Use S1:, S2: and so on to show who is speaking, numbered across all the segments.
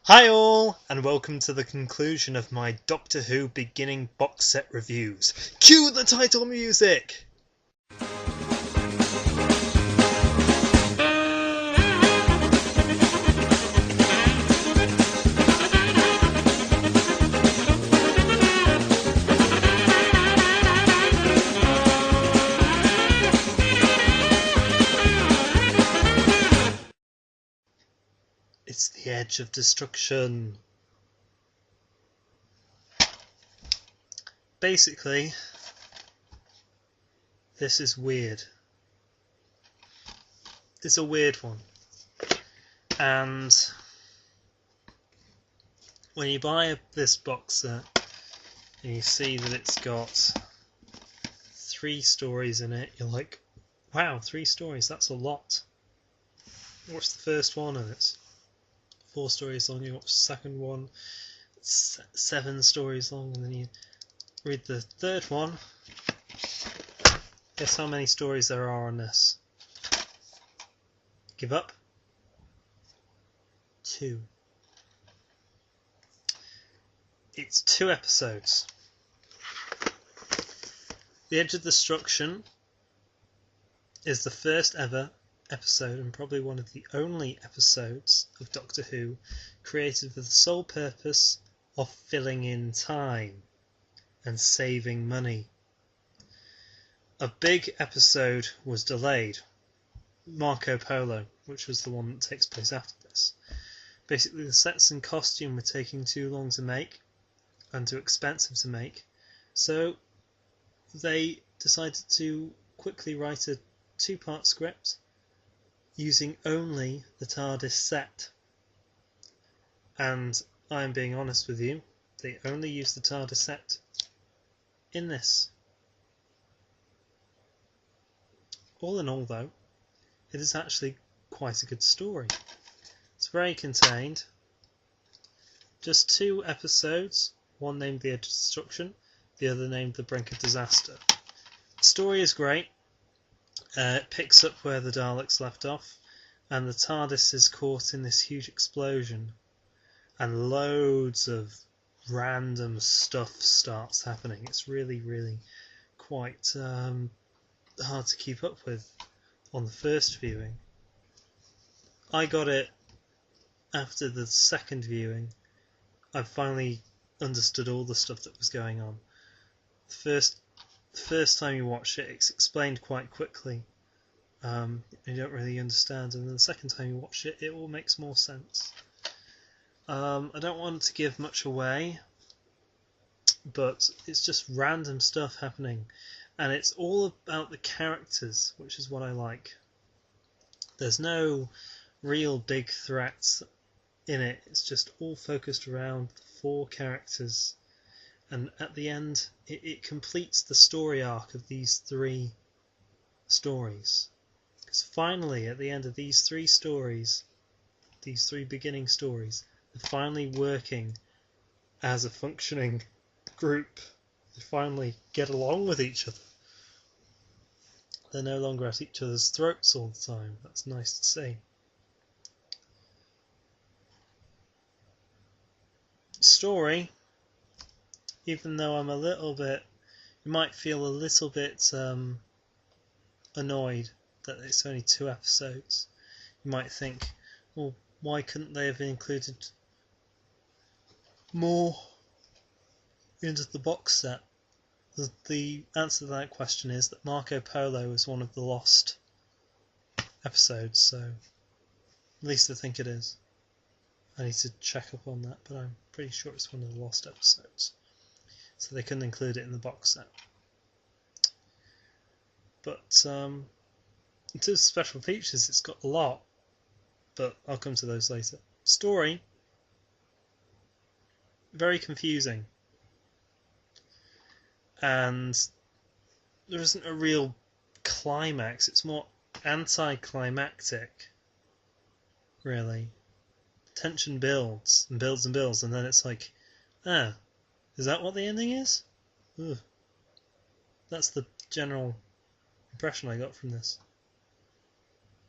S1: Hi all, and welcome to the conclusion of my Doctor Who beginning box set reviews. Cue the title music! It's the edge of destruction. Basically, this is weird. It's a weird one. And when you buy this box set and you see that it's got 3 stories in it, you're like, wow, 3 stories, that's a lot. What's the first one? And it's 4 stories long. You watch the second one, it's 7 stories long, and then you read the third one. Guess how many stories there are on this? Give up? 2. It's 2 episodes. The Edge of Destruction is the first ever episode, and probably one of the only episodes of Doctor Who created for the sole purpose of filling in time and saving money. A big episode was delayed, Marco Polo, which was the one that takes place after this. Basically, the sets and costume were taking too long to make and too expensive to make, so they decided to quickly write a 2-part script using only the TARDIS set. And I'm being honest with you, they only used the TARDIS set in this. All in all, though, it is actually quite a good story. It's very contained. Just 2 episodes, one named The Edge of Destruction, the other named The Brink of Disaster. The story is great. It picks up where the Daleks left off, and the TARDIS is caught in this huge explosion, and loads of random stuff starts happening. It's really quite hard to keep up with on the first viewing. I got it after the second viewing. I finally understood all the stuff that was going on. The first time you watch it, it's explained quite quickly. You don't really understand, and then the second time you watch it, it all makes more sense. I don't want to give much away, but it's just random stuff happening, and it's all about the characters, which is what I like. There's no real big threats in it. It's just all focused around the 4 characters, and at the end it completes the story arc of these 3 stories. Because finally, at the end of these 3 stories, these 3 beginning stories, they're finally working as a functioning group. They finally get along with each other. They're no longer at each other's throats all the time. That's nice to see. Story, even though I'm a little bit, you might feel a little bit annoyed that it's only 2 episodes. You might think, well, why couldn't they have included more into the box set? The answer to that question is that Marco Polo is one of the lost episodes, so at least I think it is. I need to check up on that, but I'm pretty sure it's one of the lost episodes, so they couldn't include it in the box set. But in terms of special features, it's got a lot, but I'll come to those later. Story, very confusing, and there isn't a real climax. It's more anticlimactic, really. Tension builds and builds and builds, and then it's like, is that what the ending is? Ugh. That's the general impression I got from this.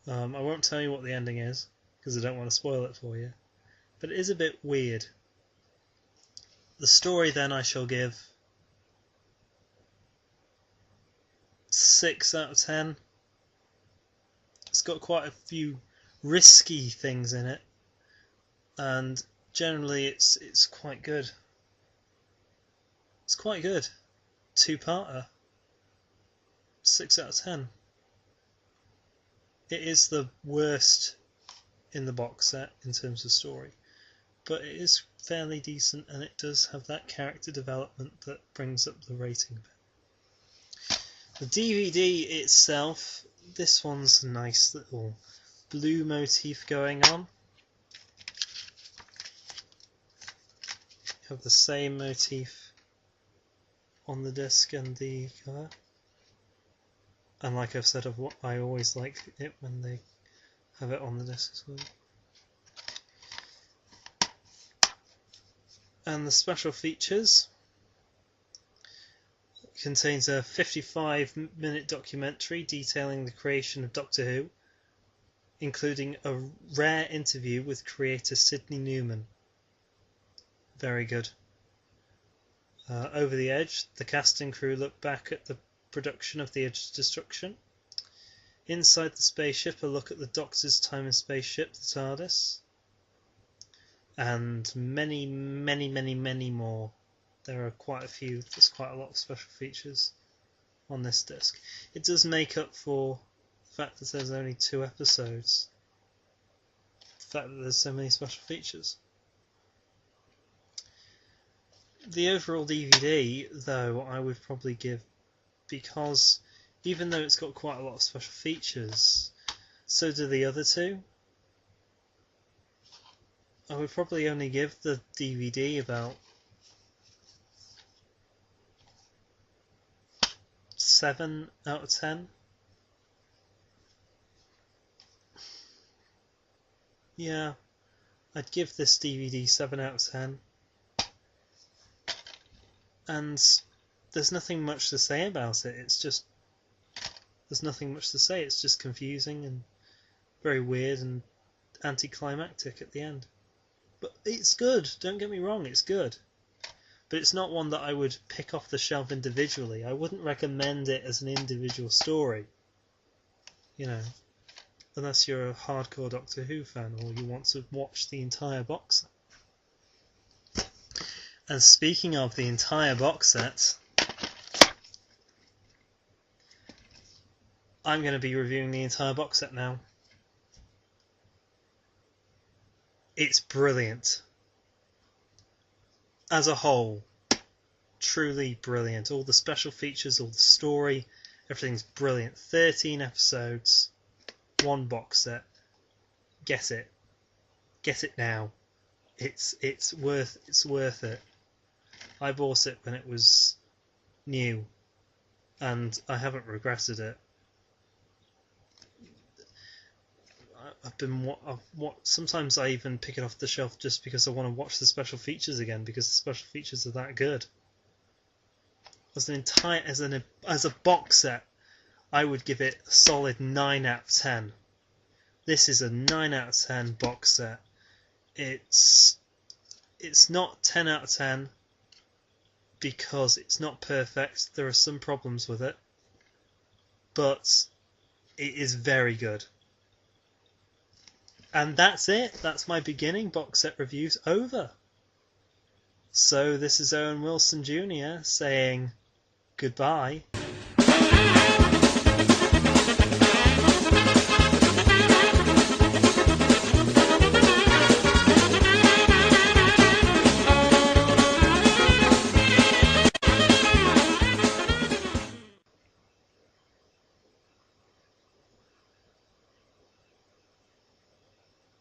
S1: I won't tell you what the ending is, because I don't want to spoil it for you. but it is a bit weird. The story then I shall give 6 out of 10. It's got quite a few risky things in it, and generally it's quite good. It's quite good. 2-parter. 6 out of 10. It is the worst in the box set in terms of story, but it is fairly decent, and it does have that character development that brings up the rating a bit. The DVD itself, this one's a nice little blue motif going on. You have the same motif on the disc and the cover. And like I've said, I always like it when they have it on the disc as well. And the special features contains a 55-minute documentary detailing the creation of Doctor Who, including a rare interview with creator Sidney Newman. Very good. Over the Edge, the cast and crew look back at the production of The Edge of Destruction. Inside the spaceship, a look at the Doctor's time and spaceship, the TARDIS. And many, many, many, many more. There are quite a few. There's quite a lot of special features on this disc. It does make up for the fact that there's only 2 episodes. The fact that there's so many special features. The overall DVD, though, I would probably give, because even though it's got quite a lot of special features, so do the other 2. I would probably only give the DVD about 7 out of 10. Yeah, I'd give this DVD 7 out of 10. And there's nothing much to say about it. There's nothing much to say. It's just confusing and very weird and anticlimactic at the end. But it's good. Don't get me wrong, it's good. But it's not one that I would pick off the shelf individually. I wouldn't recommend it as an individual story. You know, unless you're a hardcore Doctor Who fan or you want to watch the entire box set. And speaking of the entire box set, I'm going to be reviewing the entire box set now. It's brilliant. As a whole, truly brilliant. All the special features, all the story, everything's brilliant. 13 episodes, 1 box set. Get it. Get it now. It's worth it. I bought it when it was new, and I haven't regretted it. Sometimes I even pick it off the shelf just because I want to watch the special features again, because the special features are that good. As a box set, I would give it a solid 9 out of 10. This is a 9 out of 10 box set. It's not 10 out of 10 because it's not perfect. There are some problems with it, but it is very good. And that's it. That's my beginning box set reviews over. So this is Owen Wilson Jr. saying goodbye.